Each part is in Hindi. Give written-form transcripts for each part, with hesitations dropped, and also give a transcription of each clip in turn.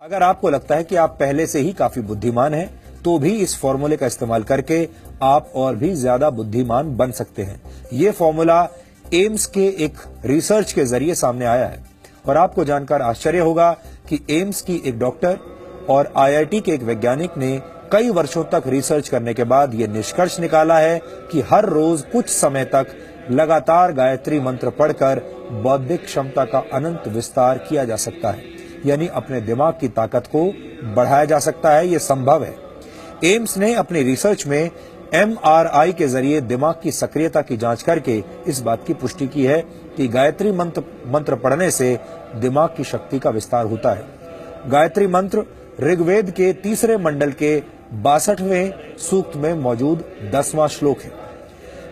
अगर आपको लगता है कि आप पहले से ही काफी बुद्धिमान हैं, तो भी इस फॉर्मूले का इस्तेमाल करके आप और भी ज्यादा बुद्धिमान बन सकते हैं। ये फॉर्मूला एम्स के एक रिसर्च के जरिए सामने आया है और आपको जानकर आश्चर्य होगा कि एम्स की एक डॉक्टर और आईआईटी के एक वैज्ञानिक ने कई वर्षों तक रिसर्च करने के बाद ये निष्कर्ष निकाला है कि हर रोज कुछ समय तक लगातार गायत्री मंत्र पढ़कर बौद्धिक क्षमता का अनंत विस्तार किया जा सकता है, यानी अपने दिमाग की ताकत को बढ़ाया जा सकता है। ये संभव है। एम्स ने अपनी रिसर्च में एमआरआई के जरिए दिमाग की सक्रियता की जांच करके इस बात की पुष्टि की है कि गायत्री मंत्र पढ़ने से दिमाग की शक्ति का विस्तार होता है। गायत्री मंत्र ऋग्वेद के 3 मंडल के 62वें सूक्त में मौजूद 10वां श्लोक है।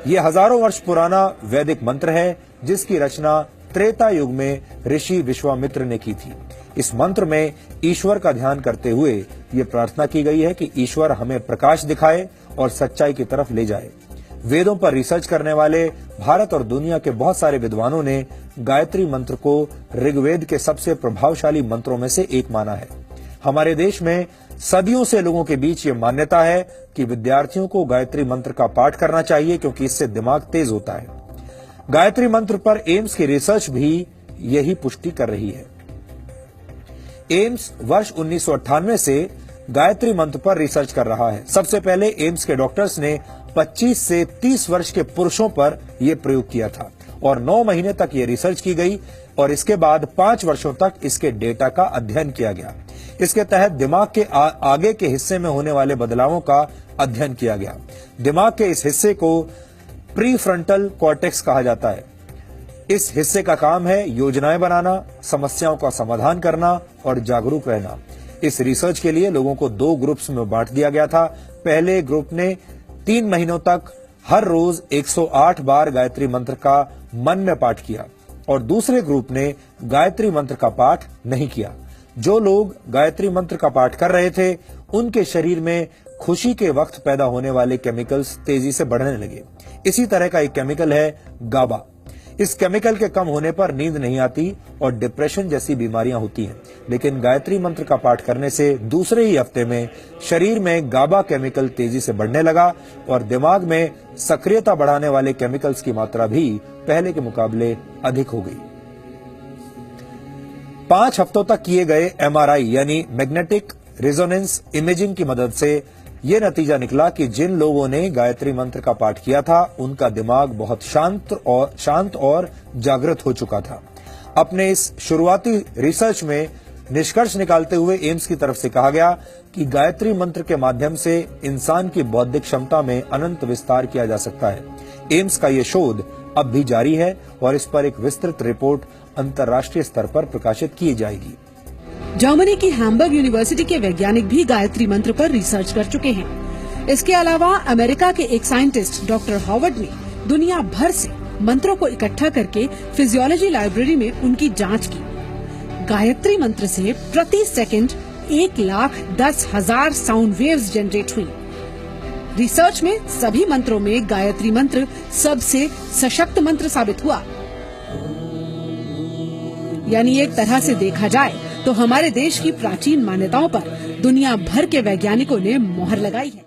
यह हजारों वर्ष पुराना वैदिक मंत्र है, जिसकी रचना त्रेता युग में ऋषि विश्वामित्र ने की थी। इस मंत्र में ईश्वर का ध्यान करते हुए ये प्रार्थना की गई है कि ईश्वर हमें प्रकाश दिखाए और सच्चाई की तरफ ले जाए। वेदों पर रिसर्च करने वाले भारत और दुनिया के बहुत सारे विद्वानों ने गायत्री मंत्र को ऋग्वेद के सबसे प्रभावशाली मंत्रों में से एक माना है। हमारे देश में सदियों से लोगों के बीच ये मान्यता है कि विद्यार्थियों को गायत्री मंत्र का पाठ करना चाहिए, क्योंकि इससे दिमाग तेज होता है। गायत्री मंत्र पर एम्स की रिसर्च भी यही पुष्टि कर रही है। एम्स वर्ष 1998 से गायत्री मंत्र पर रिसर्च कर रहा है। सबसे पहले एम्स के डॉक्टर्स ने 25 से 30 वर्ष के पुरुषों पर यह प्रयोग किया था और 9 महीने तक ये रिसर्च की गई और इसके बाद 5 वर्षों तक इसके डेटा का अध्ययन किया गया। इसके तहत दिमाग के आगे के हिस्से में होने वाले बदलावों का अध्ययन किया गया। दिमाग के इस हिस्से को प्रीफ्रंटल कॉर्टेक्स कहा जाता है। इस हिस्से का काम है योजनाएं बनाना, समस्याओं का समाधान करना और जागरूक रहना। इस रिसर्च के लिए लोगों को 2 ग्रुप्स में बांट दिया गया था। पहले ग्रुप ने 3 महीनों तक हर रोज 108 बार गायत्री मंत्र का मन में पाठ किया और दूसरे ग्रुप ने गायत्री मंत्र का पाठ नहीं किया। जो लोग गायत्री मंत्र का पाठ कर रहे थे, उनके शरीर में खुशी के वक्त पैदा होने वाले केमिकल्स तेजी से बढ़ने लगे। इसी तरह का एक केमिकल है गाबा। इस केमिकल के कम होने पर नींद नहीं आती और डिप्रेशन जैसी बीमारियां होती हैं। लेकिन गायत्री मंत्र का पाठ करने से दूसरे ही हफ्ते में शरीर में गाबा केमिकल तेजी से बढ़ने लगा और दिमाग में सक्रियता बढ़ाने वाले केमिकल्स की मात्रा भी पहले के मुकाबले अधिक हो गई। 5 हफ्तों तक किए गए एमआरआई यानी मैग्नेटिक रेजोनेंस इमेजिंग की मदद से यह नतीजा निकला कि जिन लोगों ने गायत्री मंत्र का पाठ किया था, उनका दिमाग बहुत शांत और जागृत हो चुका था। अपने इस शुरुआती रिसर्च में निष्कर्ष निकालते हुए एम्स की तरफ से कहा गया कि गायत्री मंत्र के माध्यम से इंसान की बौद्धिक क्षमता में अनंत विस्तार किया जा सकता है। एम्स का यह शोध अब भी जारी है और इस पर एक विस्तृत रिपोर्ट अंतर्राष्ट्रीय स्तर पर प्रकाशित की जाएगी। जर्मनी की हैम्बर्ग यूनिवर्सिटी के वैज्ञानिक भी गायत्री मंत्र पर रिसर्च कर चुके हैं। इसके अलावा अमेरिका के एक साइंटिस्ट डॉक्टर हॉवर्ड ने दुनिया भर से मंत्रों को इकट्ठा करके फिजियोलॉजी लाइब्रेरी में उनकी जांच की। गायत्री मंत्र से प्रति सेकंड 1,10,000 साउंड वेव्स जनरेट हुई। रिसर्च में सभी मंत्रों में गायत्री मंत्र सबसे सशक्त मंत्र साबित हुआ। यानी एक तरह से देखा जाए तो हमारे देश की प्राचीन मान्यताओं पर दुनिया भर के वैज्ञानिकों ने मोहर लगाई है।